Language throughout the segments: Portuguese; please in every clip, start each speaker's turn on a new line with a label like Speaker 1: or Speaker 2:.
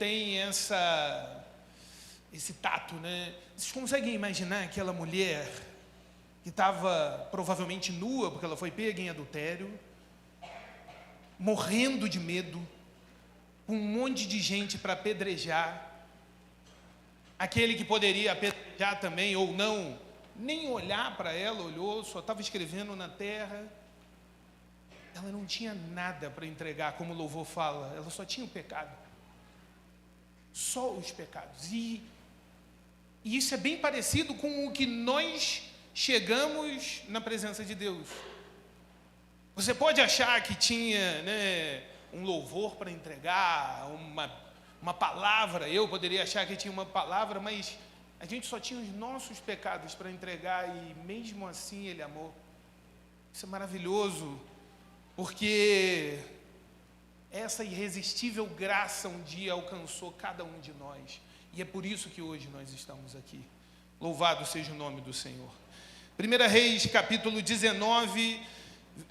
Speaker 1: tem esse tato, né? Vocês conseguem imaginar aquela mulher que estava provavelmente nua, porque ela foi pega em adultério, morrendo de medo, com um monte de gente para apedrejar, aquele que poderia apedrejar também, ou não, nem olhar para ela, olhou, só estava escrevendo na terra. Ela não tinha nada para entregar, como o louvor fala, ela só tinha o pecado. Só os pecados. E isso é bem parecido com o que nós chegamos na presença de Deus. Você pode achar que tinha, né, um louvor para entregar, uma palavra. Eu poderia achar que tinha uma palavra, mas a gente só tinha os nossos pecados para entregar e mesmo assim Ele amou. Isso é maravilhoso, porque essa irresistível graça um dia alcançou cada um de nós. E é por isso que hoje nós estamos aqui. Louvado seja o nome do Senhor. 1 Reis, capítulo 19,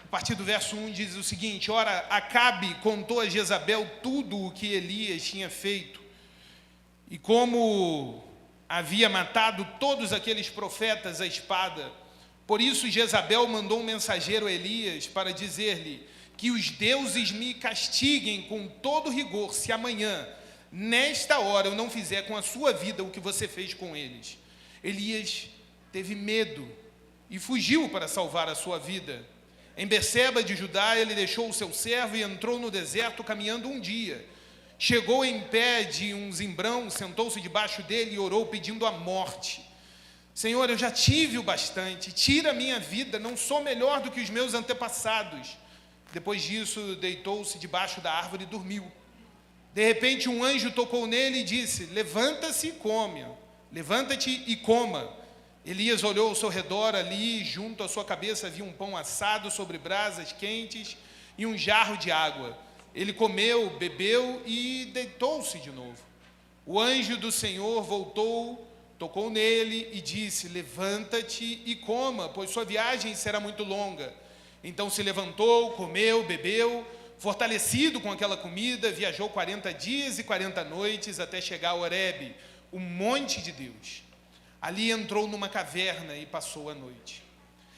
Speaker 1: a partir do verso 1, diz o seguinte: ora, Acabe contou a Jezabel tudo o que Elias tinha feito, e como havia matado todos aqueles profetas à espada. Por isso Jezabel mandou um mensageiro a Elias para dizer-lhe que os deuses me castiguem com todo rigor, se amanhã, nesta hora, eu não fizer com a sua vida o que você fez com eles. Elias teve medo e fugiu para salvar a sua vida. Em Berseba de Judá, ele deixou o seu servo e entrou no deserto caminhando um dia. Chegou em pé de um zimbrão, sentou-se debaixo dele e orou pedindo a morte. Senhor, eu já tive o bastante, tira a minha vida, não sou melhor do que os meus antepassados. Depois disso, deitou-se debaixo da árvore e dormiu. De repente, um anjo tocou nele e disse: levanta-se e come, levanta-te e coma. Elias olhou ao seu redor, ali, junto à sua cabeça, havia um pão assado sobre brasas quentes e um jarro de água. Ele comeu, bebeu e deitou-se de novo. O anjo do Senhor voltou, tocou nele e disse: levanta-te e coma, pois sua viagem será muito longa. Então se levantou, comeu, bebeu, fortalecido com aquela comida, viajou 40 dias e 40 noites até chegar a Horebe, o monte de Deus. Ali entrou numa caverna e passou a noite.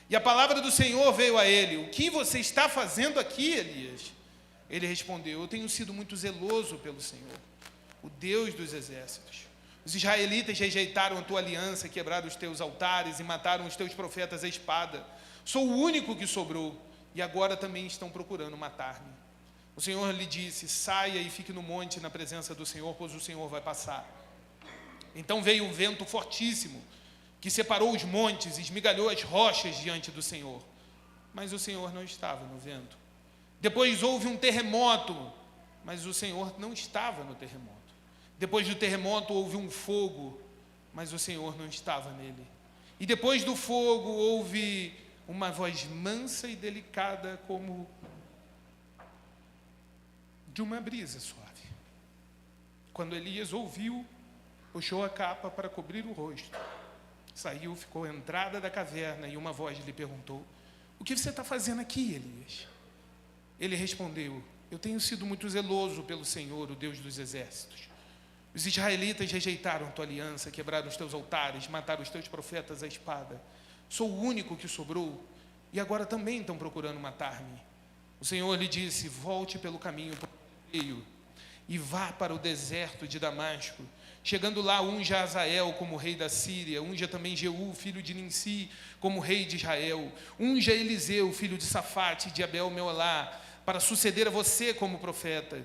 Speaker 1: E a palavra do Senhor veio a ele: o que você está fazendo aqui, Elias? Ele respondeu: eu tenho sido muito zeloso pelo Senhor, o Deus dos exércitos. Os israelitas rejeitaram a tua aliança, quebraram os teus altares e mataram os teus profetas à espada. Sou o único que sobrou, e agora também estão procurando matar-me. O Senhor lhe disse: saia e fique no monte na presença do Senhor, pois o Senhor vai passar. Então veio um vento fortíssimo, que separou os montes e esmigalhou as rochas diante do Senhor. Mas o Senhor não estava no vento. Depois houve um terremoto, mas o Senhor não estava no terremoto. Depois do terremoto houve um fogo, mas o Senhor não estava nele. E depois do fogo houve uma voz mansa e delicada, como de uma brisa suave. Quando Elias ouviu, puxou a capa para cobrir o rosto. Saiu, ficou à entrada da caverna e uma voz lhe perguntou: o que você está fazendo aqui, Elias? Ele respondeu: eu tenho sido muito zeloso pelo Senhor, o Deus dos exércitos. Os israelitas rejeitaram a tua aliança, quebraram os teus altares, mataram os teus profetas à espada. Sou o único que sobrou, e agora também estão procurando matar-me. O Senhor lhe disse: volte pelo caminho meio e vá para o deserto de Damasco. Chegando lá, unja Azael como rei da Síria, unja também Jeú, filho de Ninsi, como rei de Israel. Unja Eliseu, filho de Safate, de Abel-Meolá, para suceder a você como profeta.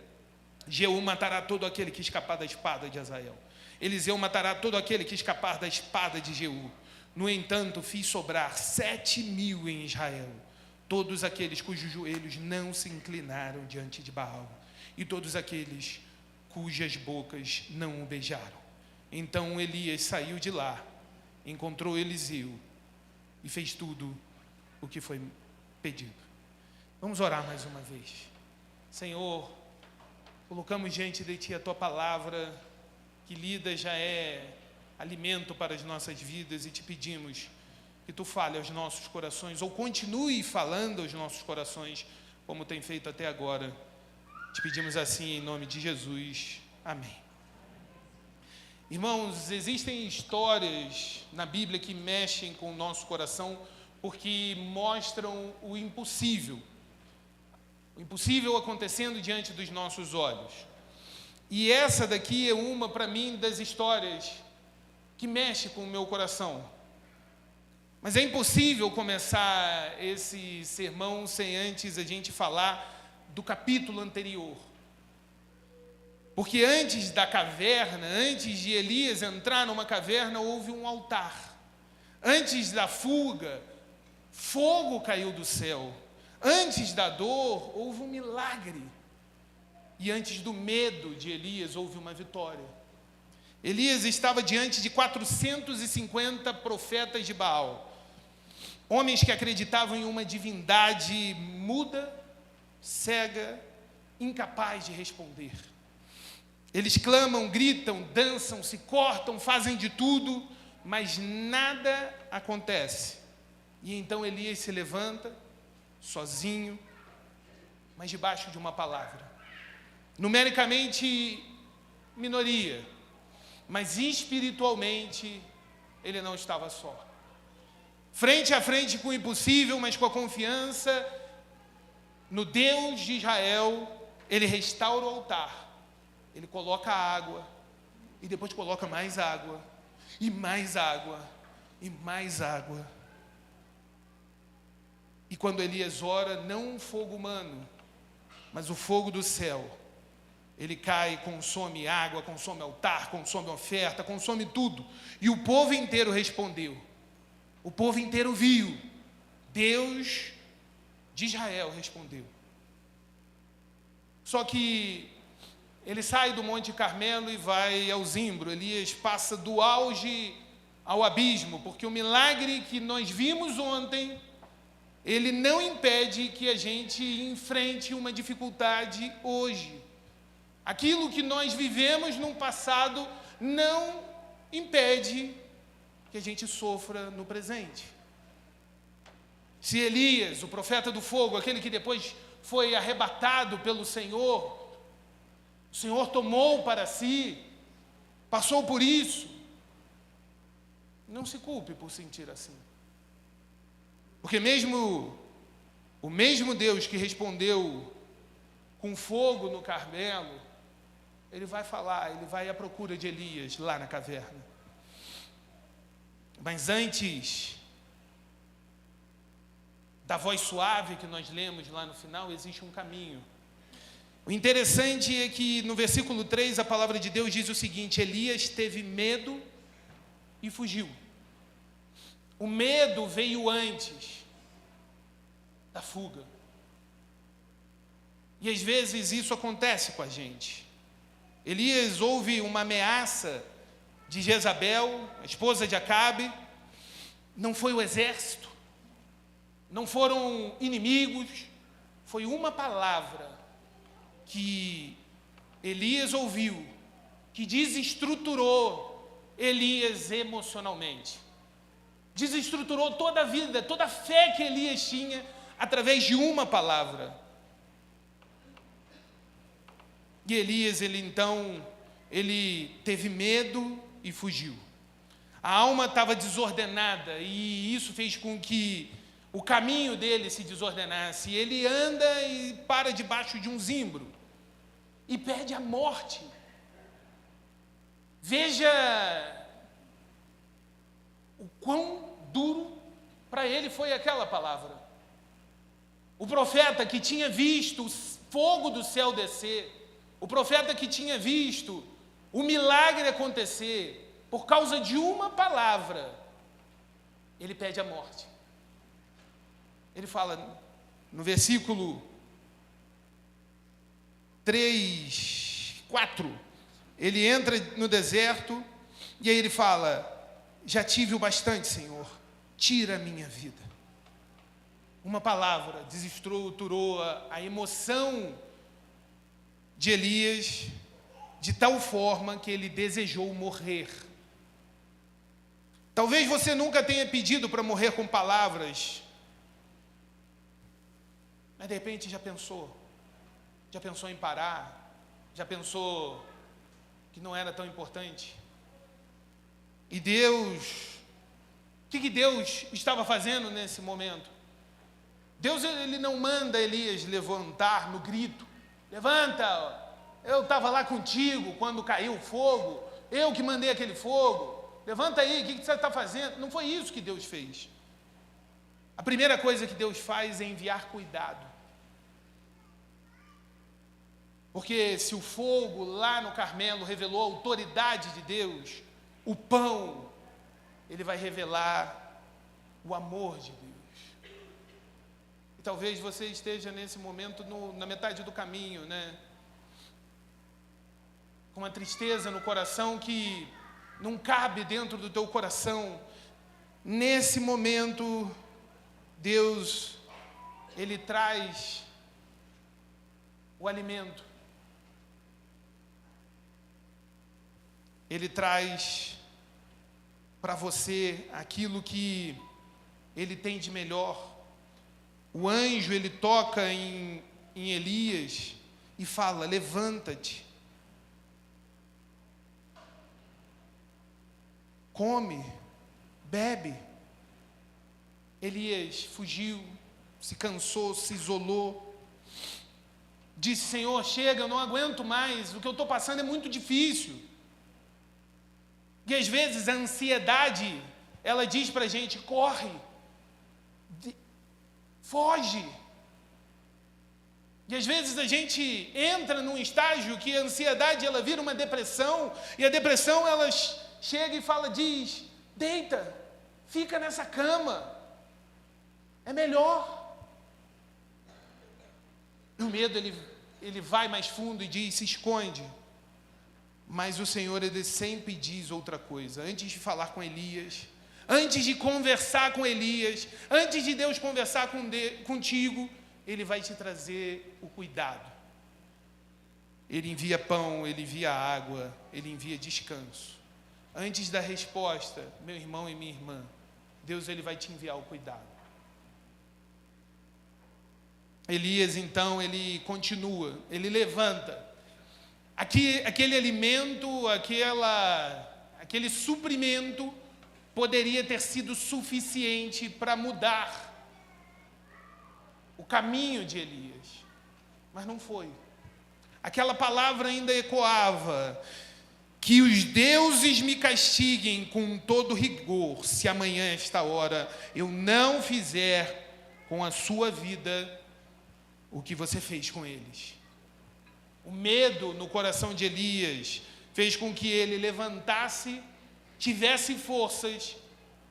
Speaker 1: Jeú matará todo aquele que escapar da espada de Azael. Eliseu matará todo aquele que escapar da espada de Jeú. No entanto, fiz sobrar 7.000 em Israel, todos aqueles cujos joelhos não se inclinaram diante de Baal, e todos aqueles cujas bocas não o beijaram. Então Elias saiu de lá, encontrou Eliseu e fez tudo o que foi pedido. Vamos orar mais uma vez. Senhor, colocamos diante de Ti a Tua palavra, que lida já é alimento para as nossas vidas, e Te pedimos que Tu fale aos nossos corações, ou continue falando aos nossos corações, como tem feito até agora. Te pedimos assim em nome de Jesus. Amém. Irmãos, existem histórias na Bíblia que mexem com o nosso coração porque mostram o impossível acontecendo diante dos nossos olhos. E essa daqui é uma, para mim, das histórias que mexe com o meu coração. Mas é impossível começar esse sermão sem antes a gente falar do capítulo anterior. Porque antes da caverna, antes de Elias entrar numa caverna, houve um altar. Antes da fuga, fogo caiu do céu. Antes da dor, houve um milagre. E antes do medo de Elias, houve uma vitória. Elias estava diante de 450 profetas de Baal. Homens que acreditavam em uma divindade muda, cega, incapaz de responder. Eles clamam, gritam, dançam, se cortam, fazem de tudo, mas nada acontece. E então Elias se levanta, sozinho, mas debaixo de uma palavra. Numericamente, minoria, mas espiritualmente, ele não estava só. Frente a frente com o impossível, mas com a confiança no Deus de Israel, ele restaura o altar. Ele coloca água, e depois coloca mais água, e mais água, e mais água. E quando Elias ora, não um fogo humano, mas o fogo do céu, ele cai, consome água, consome altar, consome oferta, consome tudo. E o povo inteiro respondeu. O povo inteiro viu. Deus de Israel respondeu. Só que ele sai do Monte Carmelo e vai ao zimbro. Elias passa do auge ao abismo, porque o milagre que nós vimos ontem, ele não impede que a gente enfrente uma dificuldade hoje. Aquilo que nós vivemos no passado não impede que a gente sofra no presente. Se Elias, o profeta do fogo, aquele que depois foi arrebatado pelo Senhor, o Senhor tomou para si, passou por isso, não se culpe por sentir assim. Porque mesmo o mesmo Deus que respondeu com fogo no Carmelo, ele vai falar, ele vai à procura de Elias lá na caverna. Mas antes da voz suave que nós lemos lá no final, existe um caminho. O interessante é que no versículo 3 a palavra de Deus diz o seguinte: Elias teve medo e fugiu. O medo veio antes da fuga. E às vezes isso acontece com a gente. Elias ouve uma ameaça de Jezabel, a esposa de Acabe. Não foi o exército, não foram inimigos, foi uma palavra que Elias ouviu, que desestruturou Elias emocionalmente. Desestruturou toda a vida, toda a fé que Elias tinha, através de uma palavra. E Elias, ele teve medo e fugiu. A alma estava desordenada e isso fez com que o caminho dele se desordenasse. Ele anda e para debaixo de um zimbro e perde a morte. Veja o quão duro para ele foi aquela palavra. O profeta que tinha visto o fogo do céu descer, o profeta que tinha visto o milagre acontecer, por causa de uma palavra, ele pede a morte. Ele fala no versículo 3, 4, ele entra no deserto e aí ele fala: já tive o bastante, Senhor, tira a minha vida. Uma palavra desestruturou a emoção de Elias de tal forma que ele desejou morrer. Talvez você nunca tenha pedido para morrer com palavras, mas de repente já pensou em parar, já pensou que não era tão importante, E Deus, o que Deus estava fazendo nesse momento? Deus, ele não manda Elias levantar no grito. Levanta, eu estava lá contigo quando caiu o fogo, eu que mandei aquele fogo. Levanta aí, o que você está fazendo? Não foi isso que Deus fez. A primeira coisa que Deus faz é enviar cuidado. Porque se o fogo lá no Carmelo revelou a autoridade de Deus, o pão, ele vai revelar o amor de Deus. E talvez você esteja nesse momento na metade do caminho, né? Com uma tristeza no coração que não cabe dentro do teu coração. Nesse momento, Deus, ele traz o alimento. Ele traz para você aquilo que ele tem de melhor. O anjo, ele toca em Elias e fala: levanta-te, come, bebe. Elias fugiu, se cansou, se isolou. Disse: Senhor, chega, eu não aguento mais, o que eu estou passando é muito difícil. E às vezes a ansiedade, ela diz para a gente: corre, foge. E às vezes a gente entra num estágio que a ansiedade, ela vira uma depressão, e a depressão, ela chega e diz: deita, fica nessa cama, é melhor. E o medo, ele vai mais fundo e diz: se esconde. Mas o Senhor, ele sempre diz outra coisa. Antes de falar com Elias, antes de conversar com Elias, antes de Deus conversar contigo, ele vai te trazer o cuidado. Ele envia pão, ele envia água, ele envia descanso. Antes da resposta, meu irmão e minha irmã, Deus, ele vai te enviar o cuidado. Elias, então, ele continua, ele levanta. Aquele alimento, aquele suprimento poderia ter sido suficiente para mudar o caminho de Elias, mas não foi. Aquela palavra ainda ecoava: que os deuses me castiguem com todo rigor, se amanhã, esta hora, eu não fizer com a sua vida o que você fez com eles. O medo no coração de Elias fez com que ele levantasse, tivesse forças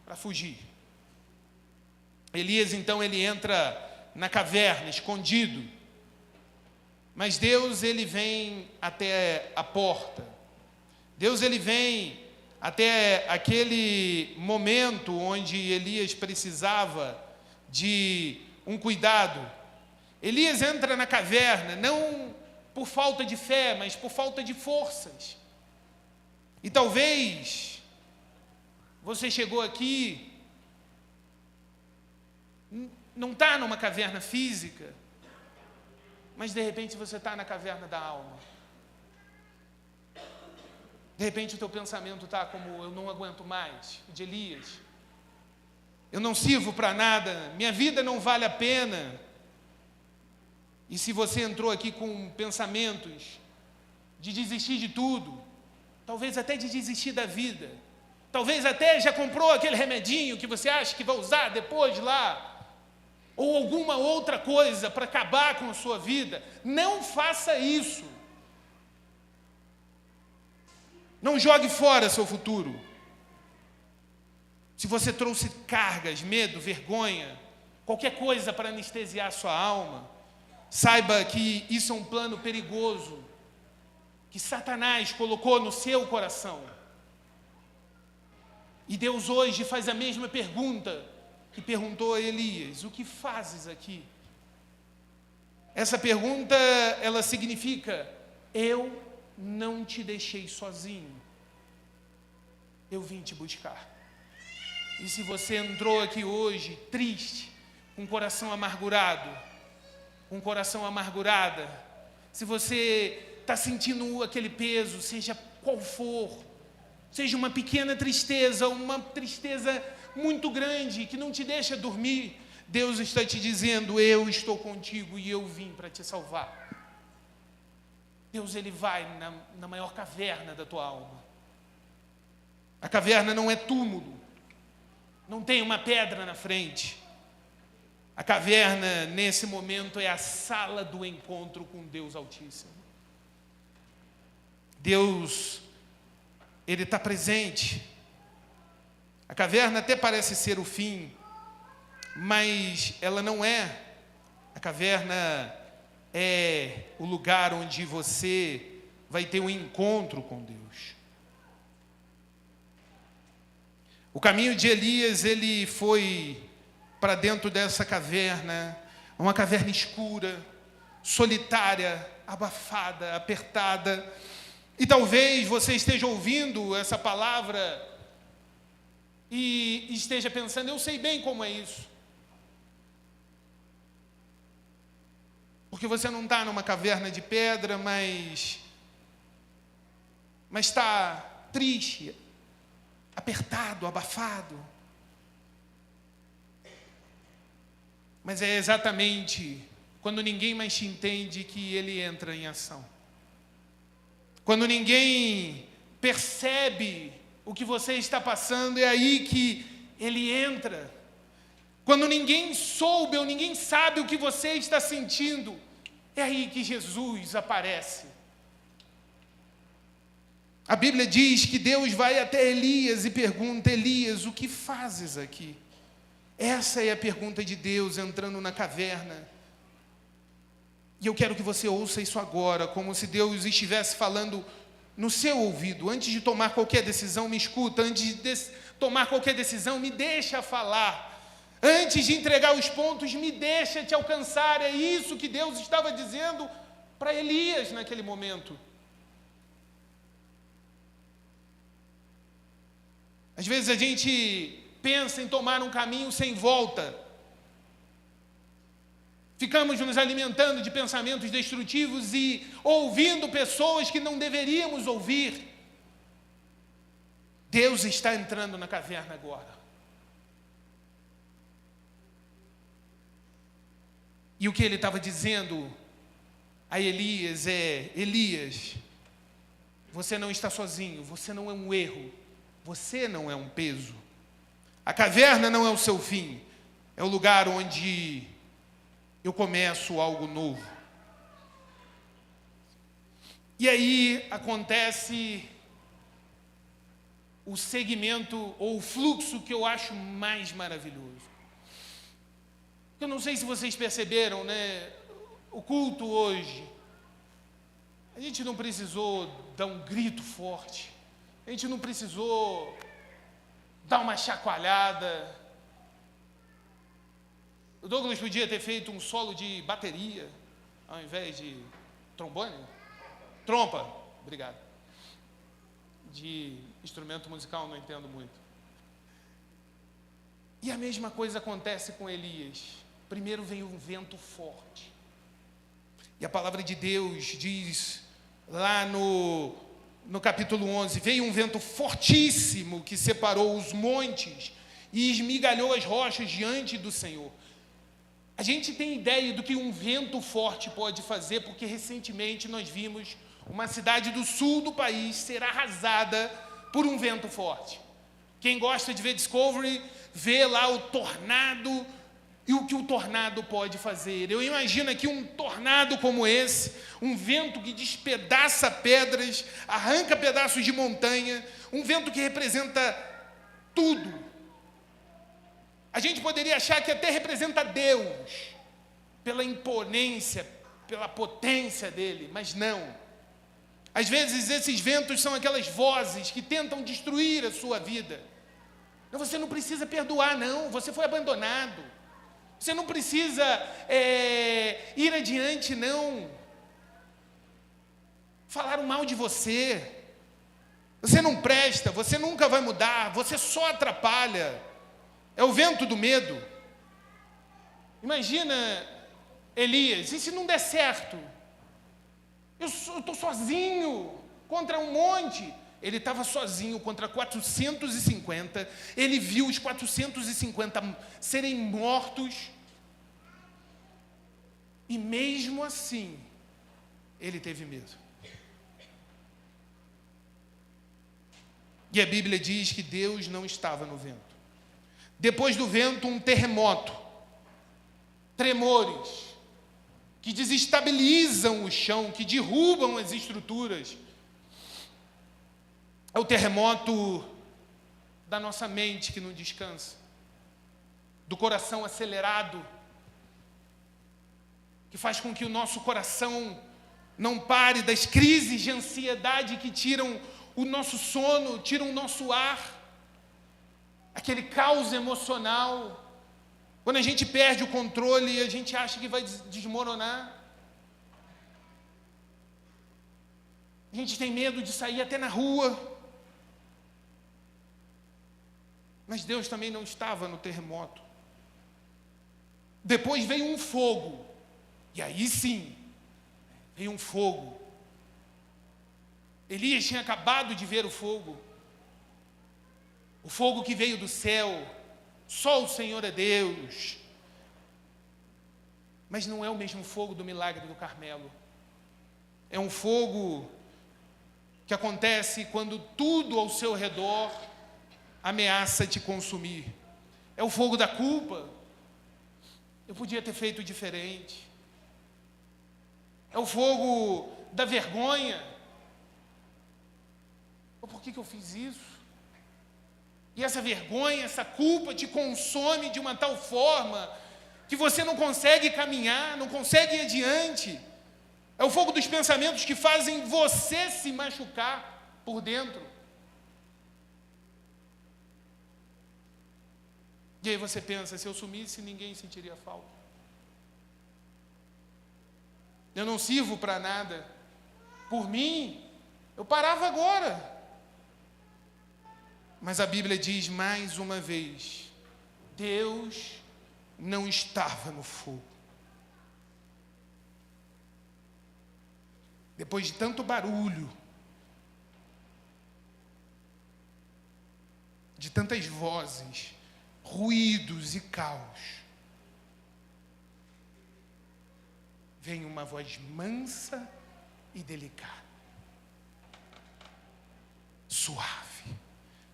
Speaker 1: para fugir. Elias, então, ele entra na caverna, escondido. Mas Deus, ele vem até a porta. Deus, ele vem até aquele momento onde Elias precisava de um cuidado. Elias entra na caverna, não por falta de fé, mas por falta de forças. E talvez você chegou aqui, não está numa caverna física, mas de repente você está na caverna da alma. De repente o teu pensamento está como: eu não aguento mais, de Elias. Eu não sirvo para nada, minha vida não vale a pena. E se você entrou aqui com pensamentos de desistir de tudo, talvez até de desistir da vida, talvez até já comprou aquele remedinho que você acha que vai usar depois lá, ou alguma outra coisa para acabar com a sua vida, não faça isso. Não jogue fora seu futuro. Se você trouxe cargas, medo, vergonha, qualquer coisa para anestesiar sua alma, saiba que isso é um plano perigoso que Satanás colocou no seu coração. E Deus hoje faz a mesma pergunta que perguntou a Elias: o que fazes aqui? Essa pergunta, ela significa: eu não te deixei sozinho, eu vim te buscar. E se você entrou aqui hoje triste, com o coração amargurado, com o coração amargurada, se você está sentindo aquele peso, seja qual for, seja uma pequena tristeza, uma tristeza muito grande que não te deixa dormir, Deus está te dizendo: eu estou contigo e eu vim para te salvar. Deus, Ele vai na maior caverna da tua alma. A caverna não é túmulo, não tem uma pedra na frente. A caverna, nesse momento, é a sala do encontro com Deus Altíssimo. Deus, Ele está presente. A caverna até parece ser o fim, mas ela não é. A caverna é o lugar onde você vai ter um encontro com Deus. O caminho de Elias, ele foi para dentro dessa caverna, uma caverna escura, solitária, abafada, apertada. E talvez você esteja ouvindo essa palavra e esteja pensando: eu sei bem como é isso. Porque você não está numa caverna de pedra, mas está triste, apertado, abafado. Mas é exatamente quando ninguém mais te entende que Ele entra em ação. Quando ninguém percebe o que você está passando, é aí que Ele entra. Quando ninguém soube ou ninguém sabe o que você está sentindo, é aí que Jesus aparece. A Bíblia diz que Deus vai até Elias e pergunta: Elias, o que fazes aqui? Essa é a pergunta de Deus entrando na caverna. E eu quero que você ouça isso agora, como se Deus estivesse falando no seu ouvido. Antes de tomar qualquer decisão, me escuta. Antes de tomar qualquer decisão, me deixa falar. Antes de entregar os pontos, me deixa te alcançar. É isso que Deus estava dizendo para Elias naquele momento. Às vezes a gente pensa em tomar um caminho sem volta. Ficamos nos alimentando de pensamentos destrutivos e ouvindo pessoas que não deveríamos ouvir. Deus está entrando na caverna agora. E o que Ele estava dizendo a Elias é: Elias, você não está sozinho, você não é um erro, você não é um peso. A caverna não é o seu fim, é o lugar onde eu começo algo novo. E aí acontece o segmento ou o fluxo que eu acho mais maravilhoso. Eu não sei se vocês perceberam, né? O culto hoje, a gente não precisou dar um grito forte, a gente não precisou dar uma chacoalhada. O Douglas podia ter feito um solo de bateria, ao invés de trombone? Trompa, obrigado. De instrumento musical não entendo muito. E a mesma coisa acontece com Elias. Primeiro vem um vento forte. E a palavra de Deus diz lá no capítulo 11, veio um vento fortíssimo que separou os montes e esmigalhou as rochas diante do Senhor. A gente tem ideia do que um vento forte pode fazer, porque recentemente nós vimos uma cidade do sul do país ser arrasada por um vento forte. Quem gosta de ver Discovery, vê lá o tornado e o que o tornado pode fazer. Eu imagino aqui um tornado como esse, um vento que despedaça pedras, arranca pedaços de montanha, um vento que representa tudo. A gente poderia achar que até representa Deus, pela imponência, pela potência dele, mas não. Às vezes esses ventos são aquelas vozes que tentam destruir a sua vida. Você não precisa perdoar, não, você foi abandonado. Você não precisa ir adiante, não. Falaram mal de você. Você não presta, você nunca vai mudar, você só atrapalha. É o vento do medo. Imagina, Elias, e se não der certo? Eu estou sozinho contra um monte. Ele estava sozinho contra 450, ele viu os 450 serem mortos, e mesmo assim, ele teve medo. E a Bíblia diz que Deus não estava no vento. Depois do vento, um terremoto, tremores, que desestabilizam o chão, que derrubam as estruturas. É o terremoto da nossa mente que não descansa, do coração acelerado, que faz com que o nosso coração não pare, das crises de ansiedade que tiram o nosso sono, tiram o nosso ar, aquele caos emocional. Quando a gente perde o controle, a gente acha que vai desmoronar. A gente tem medo de sair até na rua. Mas Deus também não estava no terremoto. Depois veio um fogo. E aí sim, veio um fogo. Elias tinha acabado de ver o fogo. O fogo que veio do céu. Só o Senhor é Deus. Mas não é o mesmo fogo do milagre do Carmelo. É um fogo que acontece quando tudo ao seu redor ameaça te consumir. É o fogo da culpa. Eu podia ter feito diferente. É o fogo da vergonha. Por que eu fiz isso? E essa vergonha, essa culpa te consome de uma tal forma que você não consegue caminhar, não consegue ir adiante. É o fogo dos pensamentos que fazem você se machucar por dentro. E aí você pensa, se eu sumisse, ninguém sentiria falta. Eu não sirvo para nada. Por mim, eu parava agora. Mas a Bíblia diz mais uma vez, Deus não estava no fogo. Depois de tanto barulho, de tantas vozes, ruídos e caos, vem uma voz mansa e delicada, suave.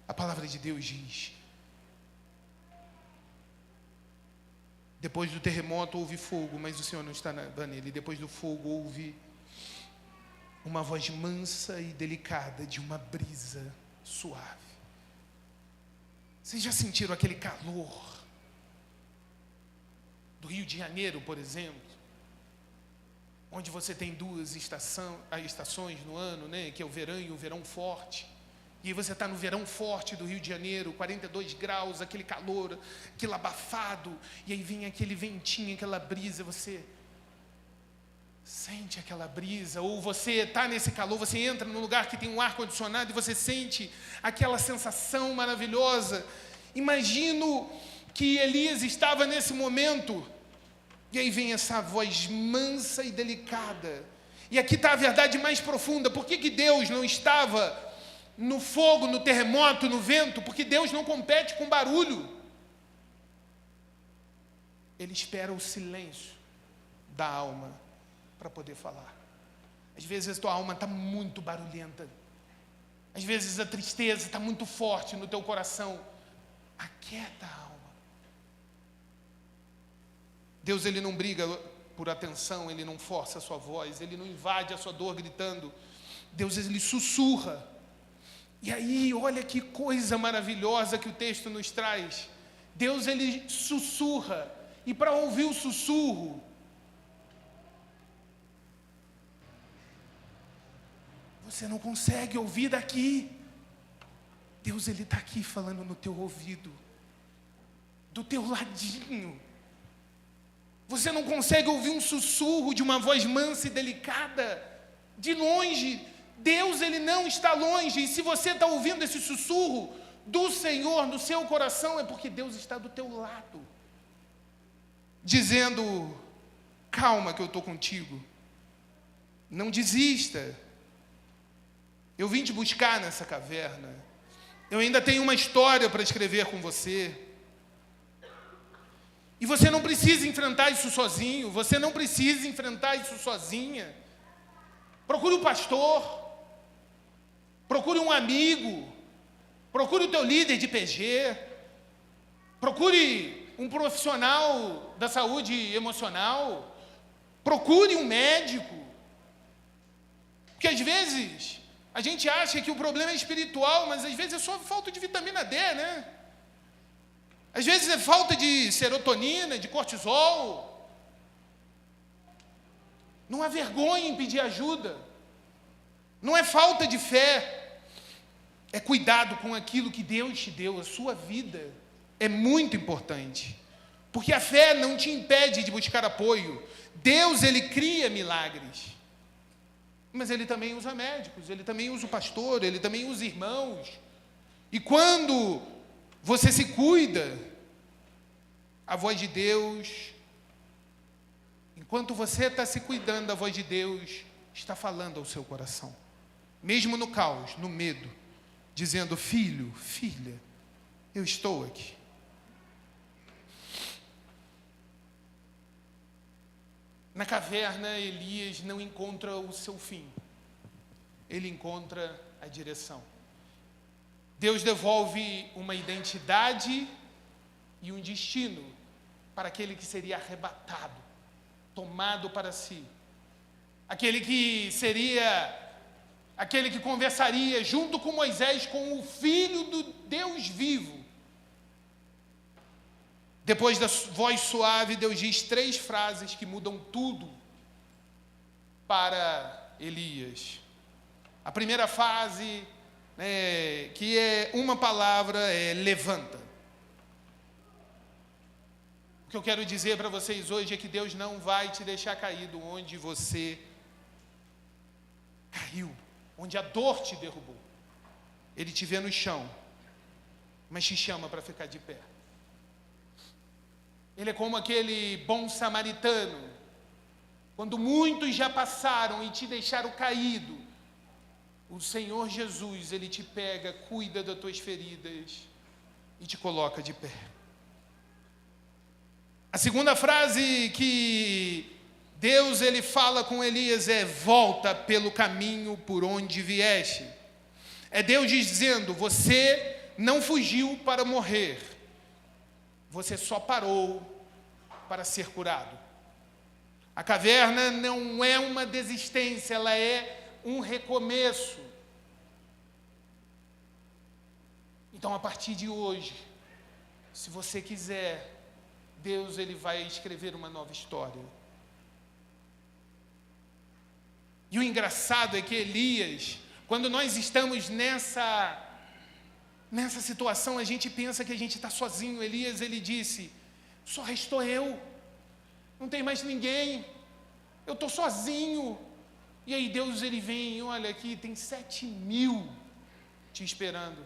Speaker 1: A palavra de Deus diz: depois do terremoto houve fogo, mas o Senhor não estava nele. Depois do fogo houve uma voz mansa e delicada de uma brisa suave. Vocês já sentiram aquele calor do Rio de Janeiro, por exemplo? Onde você tem duas estações no ano, né? Que é o verão e o verão forte. E aí você está no verão forte do Rio de Janeiro, 42 graus, aquele calor, aquele abafado. E aí vem aquele ventinho, aquela brisa, você sente aquela brisa. Ou você está nesse calor, você entra num lugar que tem um ar-condicionado e você sente aquela sensação maravilhosa. Imagino que Elias estava nesse momento. E aí vem essa voz mansa e delicada. E aqui está a verdade mais profunda. Por que Deus não estava no fogo, no terremoto, no vento? Porque Deus não compete com barulho. Ele espera o silêncio da alma para poder falar. Às vezes a tua alma está muito barulhenta. Às vezes a tristeza está muito forte no teu coração. Aquieta a alma. Deus, ele não briga por atenção, ele não força a sua voz, ele não invade a sua dor gritando. Deus, ele sussurra. E aí, olha que coisa maravilhosa que o texto nos traz. Deus, ele sussurra. E para ouvir o sussurro, você não consegue ouvir daqui. Deus, ele está aqui falando no teu ouvido, do teu ladinho. Você não consegue ouvir um sussurro de uma voz mansa e delicada, de longe. Deus, ele não está longe. E se você está ouvindo esse sussurro do Senhor no seu coração, é porque Deus está do teu lado, dizendo: calma que eu estou contigo. Não desista. Eu vim te buscar nessa caverna. Eu ainda tenho uma história para escrever com você. E você não precisa enfrentar isso sozinho. Você não precisa enfrentar isso sozinha. Procure um pastor. Procure um amigo. Procure o teu líder de PG. Procure um profissional da saúde emocional. Procure um médico. Porque às vezes a gente acha que o problema é espiritual, mas às vezes é só falta de vitamina D, né? Às vezes é falta de serotonina, de cortisol. Não há vergonha em pedir ajuda. Não é falta de fé. É cuidado com aquilo que Deus te deu. A sua vida é muito importante. Porque a fé não te impede de buscar apoio. Deus, Ele cria milagres. Mas Ele também usa médicos, Ele também usa o pastor, Ele também usa irmãos. E quando você se cuida, a voz de Deus, enquanto você está se cuidando, a voz de Deus está falando ao seu coração. Mesmo no caos, no medo, dizendo: filho, filha, eu estou aqui. Na caverna, Elias não encontra o seu fim. Ele encontra a direção. Deus devolve uma identidade e um destino para aquele que seria arrebatado, tomado para si. Aquele que conversaria junto com Moisés com o Filho do Deus vivo. Depois da voz suave, Deus diz 3 frases que mudam tudo para Elias. A primeira frase, que é uma palavra, é levanta. O que eu quero dizer para vocês hoje é que Deus não vai te deixar caído onde você caiu, onde a dor te derrubou. Ele te vê no chão, mas te chama para ficar de pé. Ele é como aquele bom samaritano, quando muitos já passaram e te deixaram caído, o Senhor Jesus, Ele te pega, cuida das tuas feridas e te coloca de pé. A segunda frase que Deus Ele fala com Elias é: volta pelo caminho por onde vieste. É Deus dizendo: você não fugiu para morrer. Você só parou para ser curado. A caverna não é uma desistência, ela é um recomeço. Então, a partir de hoje, se você quiser, Deus Ele vai escrever uma nova história. E o engraçado é que Elias, quando nós estamos nessa situação, a gente pensa que a gente está sozinho. Elias, ele disse: só restou eu, não tem mais ninguém, eu estou sozinho. E aí Deus, ele vem, olha aqui, tem 7.000 te esperando.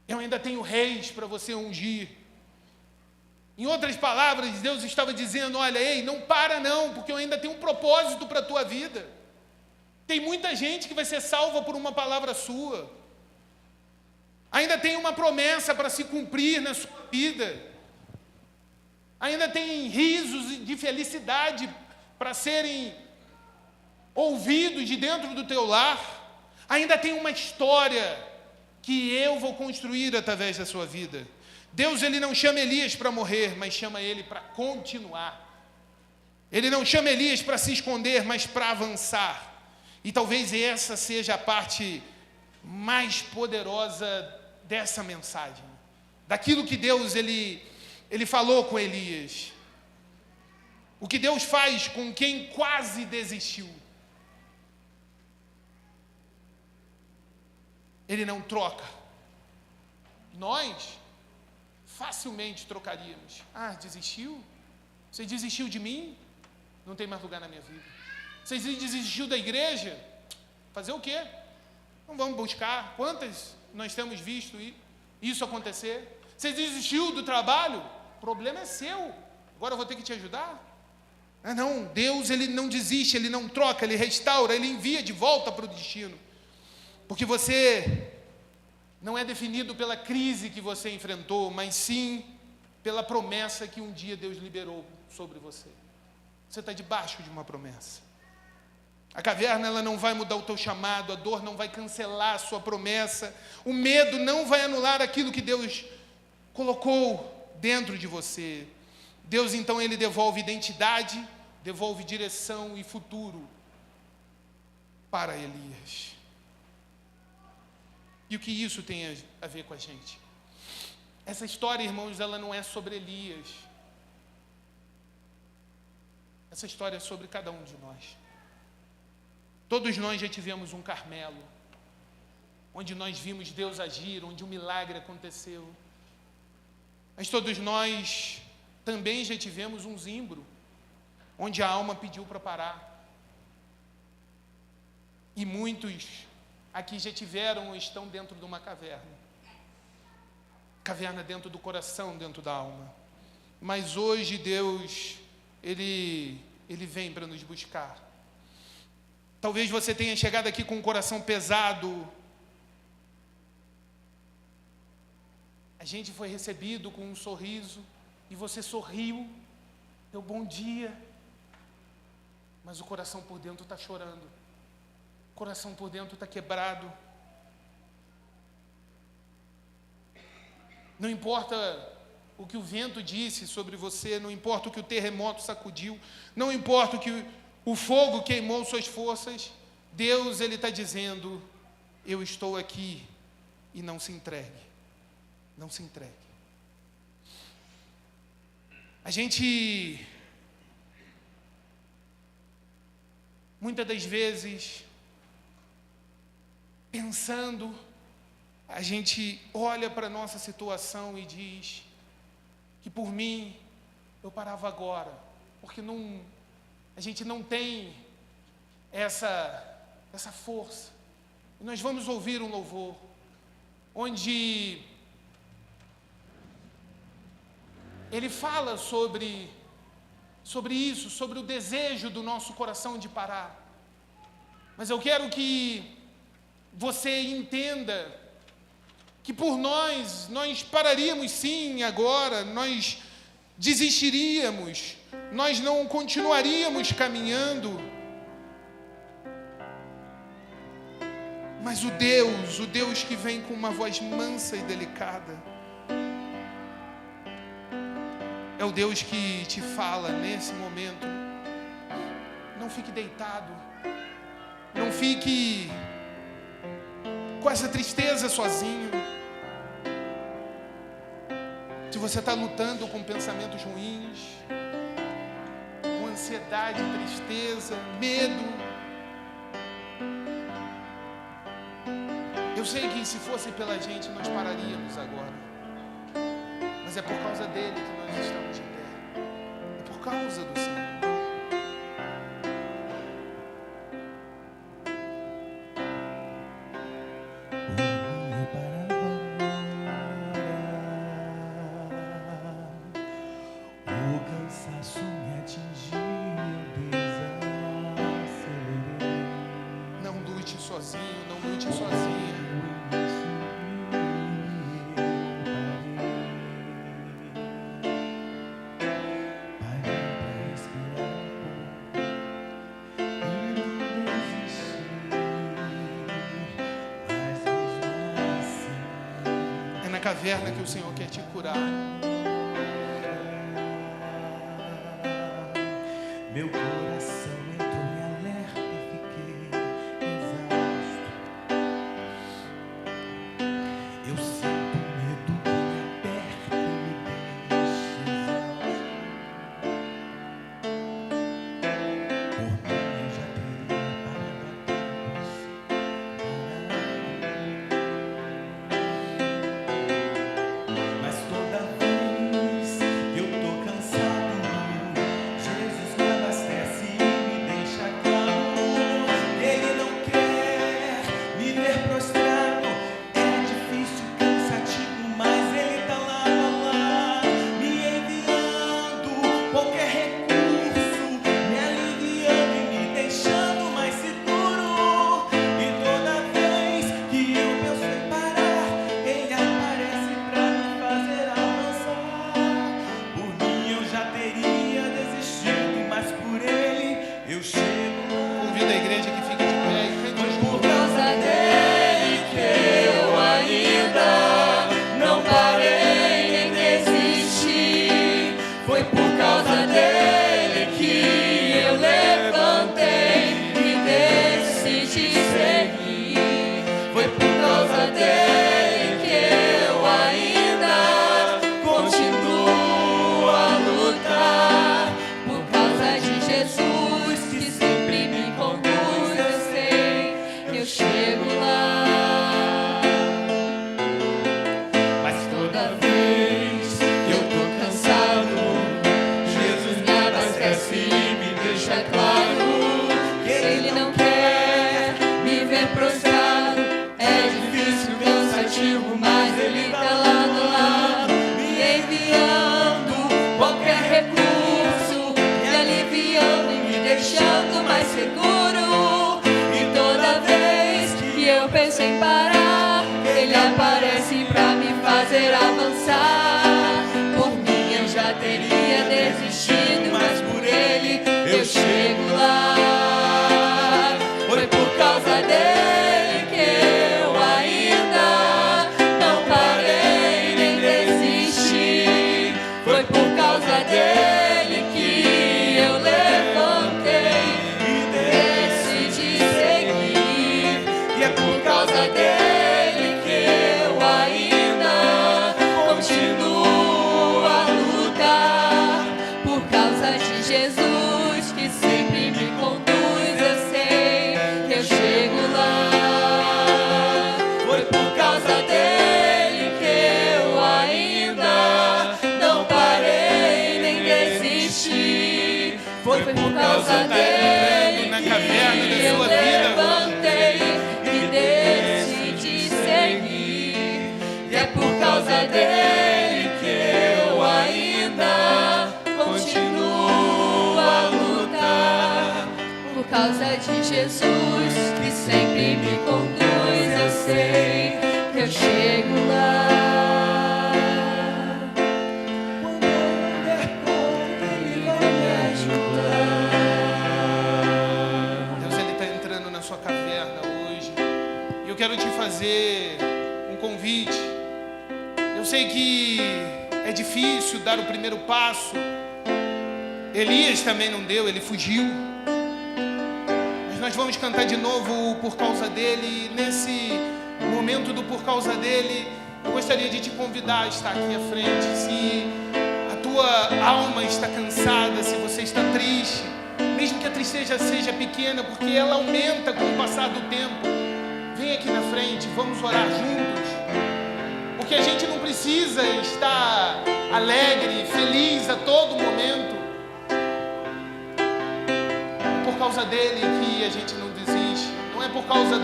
Speaker 1: Eu ainda tenho reis para você ungir. Em outras palavras, Deus estava dizendo: olha, ei, não para não, porque eu ainda tenho um propósito para a tua vida. Tem muita gente que vai ser salva por uma palavra sua. Ainda tem uma promessa para se cumprir na sua vida. Ainda tem risos de felicidade para serem ouvidos de dentro do teu lar. Ainda tem uma história que eu vou construir através da sua vida. Deus, Ele não chama Elias para morrer, mas chama ele para continuar. Ele não chama Elias para se esconder, mas para avançar. E talvez essa seja a parte mais poderosa dessa mensagem. Daquilo que Deus, Ele falou com Elias. O que Deus faz com quem quase desistiu. Ele não troca. Nós facilmente trocaríamos. Ah, desistiu? Você desistiu de mim? Não tem mais lugar na minha vida. Você desistiu da igreja? Fazer o quê? Não vamos buscar. Quantas nós temos visto isso acontecer? Você desistiu do trabalho? O problema é seu. Agora eu vou ter que te ajudar? Ah, não, Deus, Ele não desiste, Ele não troca, Ele restaura, Ele envia de volta para o destino. Porque você não é definido pela crise que você enfrentou, mas sim pela promessa que um dia Deus liberou sobre você. Você está debaixo de uma promessa. A caverna, ela não vai mudar o teu chamado, a dor não vai cancelar a sua promessa, o medo não vai anular aquilo que Deus colocou dentro de você. Deus, então, Ele devolve identidade, devolve direção e futuro para Elias. E o que isso tem a ver com a gente? Essa história, irmãos, ela não é sobre Elias. Essa história é sobre cada um de nós. Todos nós já tivemos um Carmelo, onde nós vimos Deus agir, onde um milagre aconteceu. Mas todos nós também já tivemos um Zimbro, onde a alma pediu para parar. E muitos aqui já tiveram ou estão dentro de uma caverna. Caverna dentro do coração, dentro da alma. Mas hoje Deus, Ele vem para nos buscar. Talvez você tenha chegado aqui com um coração pesado. A gente foi recebido com um sorriso e você sorriu, deu bom dia, mas o coração por dentro está chorando, o coração por dentro está quebrado. Não importa o que o vento disse sobre você, não importa o que o terremoto sacudiu, não importa o que o fogo queimou suas forças, Deus, Ele está dizendo: eu estou aqui, e não se entregue, não se entregue. A gente, muitas das vezes, pensando, a gente olha para a nossa situação e diz que por mim eu parava agora, porque a gente não tem essa força. E nós vamos ouvir um louvor, onde ele fala sobre isso, sobre o desejo do nosso coração de parar. Mas eu quero que você entenda que por nós pararíamos sim agora, nós desistiríamos, nós não continuaríamos caminhando. Mas o Deus que vem com uma voz mansa e delicada, é o Deus que te fala nesse momento: não fique deitado, não fique com essa tristeza sozinho. Se você está lutando com pensamentos ruins, com ansiedade, tristeza, medo, eu sei que se fosse pela gente nós pararíamos agora, mas é por causa dele que nós estamos de pé, é por causa do Senhor. Sozinho, não lute sozinha. É na caverna que o Senhor quer te curar.
Speaker 2: Meu coração entrou em alerta e fiquei exausto. Eu sinto medo que me aperta e me deixa exausto. Por mim eu já teria parado há tempos. Mas toda vez que eu tô cansado, Jesus me abastece e me deixa calmo. Ele não quer me ver prostrado. É difícil, cansativo, mas Ele tá lá, me enviando qualquer recurso
Speaker 3: lá. Mas toda vez que eu tô cansado, Jesus me abastece e me deixa claro que Ele não quer me ver prostrado. É difícil, cansativo, mas Ele tá lá do lado, me enviando qualquer recurso, me aliviando e me deixando mais seguro. E toda vez que eu penso em parar, Ele aparece pra me fazer avançar. Por mim eu já teria desistido, mas por Ele eu chego lá. Foi por causa dele que eu ainda não parei nem desisti. Foi por causa dele que eu levantei e decidi seguir. E é por causa dele que eu ainda continuo a lutar. Por causa de Jesus que sempre me conduz, eu sei que eu chego lá. Foi por causa dele que eu ainda não parei nem desisti. Foi por causa dele
Speaker 1: na
Speaker 3: que
Speaker 1: caverna da
Speaker 3: eu
Speaker 1: sua vida.
Speaker 3: levantei e decidi seguir. E é por causa dele que eu ainda continuo a lutar. Por causa de Jesus que sempre me conduz, eu sei que eu chego lá. Quando eu não der conta, Ele vai me ajudar.
Speaker 1: Deus, Ele está entrando na sua caverna hoje. E eu quero te fazer um convite. Eu sei que é difícil dar o primeiro passo. Elias também não deu, ele fugiu. Mas nós vamos cantar de novo o Por Causa Dele. E nesse momento do Por Causa Dele, eu gostaria de te convidar a estar aqui à frente. Se a tua alma está cansada, se você está triste, mesmo que a tristeza seja pequena, porque ela aumenta com o passar do tempo, vem aqui na frente, vamos orar juntos. Porque a gente não precisa estar alegre, feliz a todo momento. É por causa dele que a gente não desiste. Não é por causa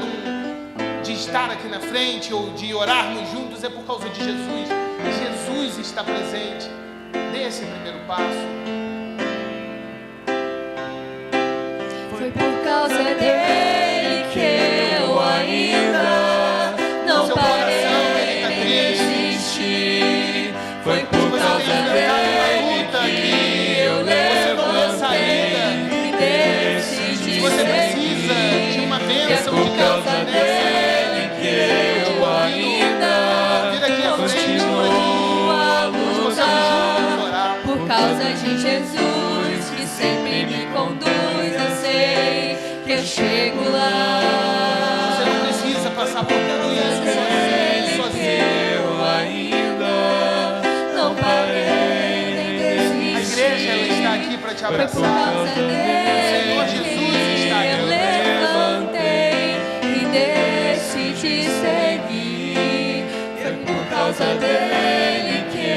Speaker 1: de estar aqui na frente ou de orarmos juntos, é por causa de Jesus. E Jesus está presente. Dê esse primeiro passo.
Speaker 3: Foi por causa dele que eu ainda não parei nem desisti. Foi por causa dele que eu levantei e decidi
Speaker 1: Se você precisa de
Speaker 3: seguir.
Speaker 1: uma
Speaker 3: E é
Speaker 1: bênção de
Speaker 3: por
Speaker 1: Deus
Speaker 3: causa
Speaker 1: nessa
Speaker 3: dele que eu ainda continuo a lutar. Por causa de Jesus que sempre me conduz, eu sei que eu chego lá.
Speaker 1: Você não precisa passar por tudo isso sozinho.
Speaker 3: Eu ainda não parei nem desisti.
Speaker 1: A igreja ela está aqui para te
Speaker 3: Foi por
Speaker 1: abraçar.
Speaker 3: causa dele que eu levantei e decidi seguir. Foi por causa dele que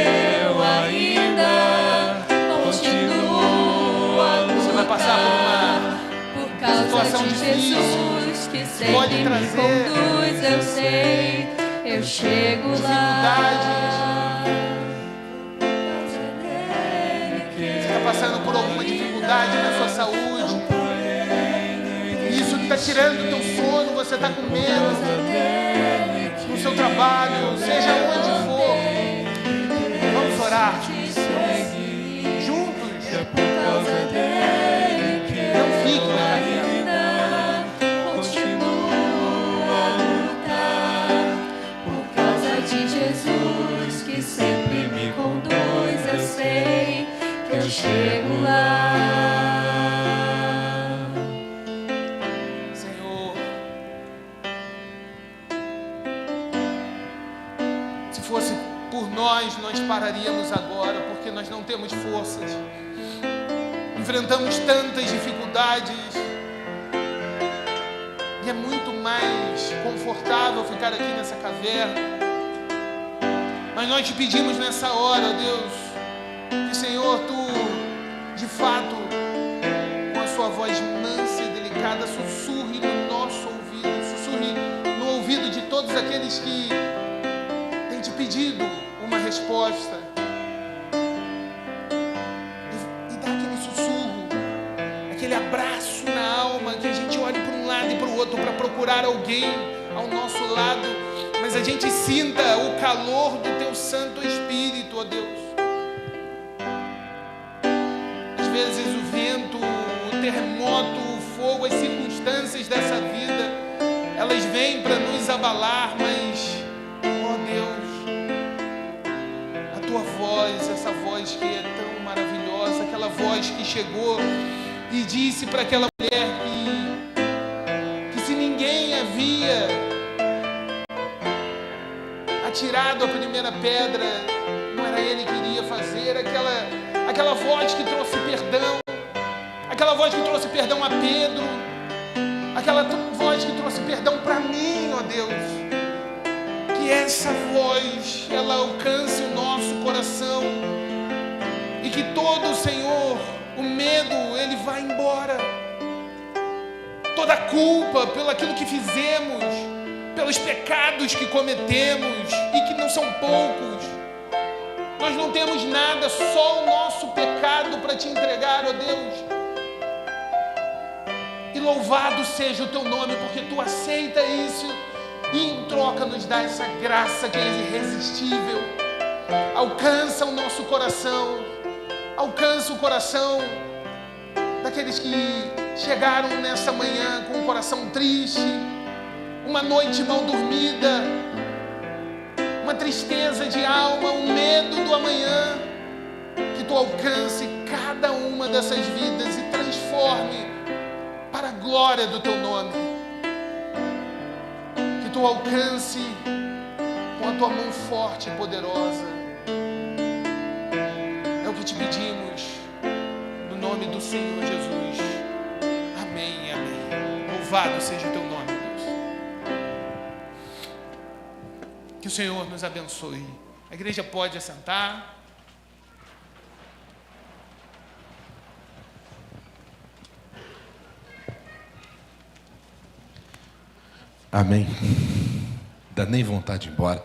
Speaker 3: eu ainda continuo a lutar.
Speaker 1: Você vai passar
Speaker 3: por causa
Speaker 1: situação
Speaker 3: de
Speaker 1: difícil.
Speaker 3: Jesus que sempre
Speaker 1: Pode
Speaker 3: me
Speaker 1: trazer
Speaker 3: conduz, eu sei, eu chego lá.
Speaker 1: Você está passando por alguma dificuldade na sua saúde. E isso está tirando o teu sono, você está com medo no seu trabalho, seja onde for. Vamos orar juntos. Não fique na caverna.
Speaker 3: Continua a lutar por causa de Jesus que sempre me conduz, eu sei que eu chego lá.
Speaker 1: Senhor, se fosse por nós pararíamos agora, porque nós não temos forças. Enfrentamos tantas dificuldades, E é muito mais confortável ficar aqui nessa caverna. Mas nós te pedimos nessa hora, ó Deus, que, Senhor, Tu, de fato, com a sua voz mansa e delicada, sussurre no nosso ouvido, sussurre no ouvido de todos aqueles que têm te pedido uma resposta. E dá aquele sussurro, aquele abraço na alma, que a gente olhe para um lado e para o outro para procurar alguém ao nosso lado, mas a gente sinta o calor do Teu Santo Espírito, ó Deus. Às vezes o vento, o terremoto, o fogo, as circunstâncias dessa vida, elas vêm para nos abalar, mas, ó Deus, a Tua voz, essa voz que é tão maravilhosa, aquela voz que chegou e disse para aquela mulher que se ninguém havia atirado a primeira pedra, não era ele que iria fazer. Aquela voz que trouxe perdão, aquela voz que trouxe perdão a Pedro, aquela voz que trouxe perdão para mim, ó Deus. Que essa voz, ela alcance o nosso coração e que todo, Senhor, o medo, ele vai embora. Toda a culpa pelo aquilo que fizemos, pelos pecados que cometemos e que não são poucos. Nós não temos nada, só o nosso pecado para te entregar, ó Deus. E louvado seja o Teu nome, porque Tu aceita isso e em troca nos dá essa graça que é irresistível. Alcança o nosso coração, alcança o coração daqueles que chegaram nessa manhã com o coração triste, uma noite mal dormida, uma tristeza de alma, um medo do amanhã. Que Tu alcance cada uma dessas vidas e transforme para a glória do Teu nome. Que Tu alcance com a Tua mão forte e poderosa. É o que te pedimos, no nome do Senhor Jesus. Amém, amém. Louvado seja o Teu nome, Deus. Que o Senhor nos abençoe. A igreja pode assentar.
Speaker 4: Amém. Dá nem vontade de ir embora.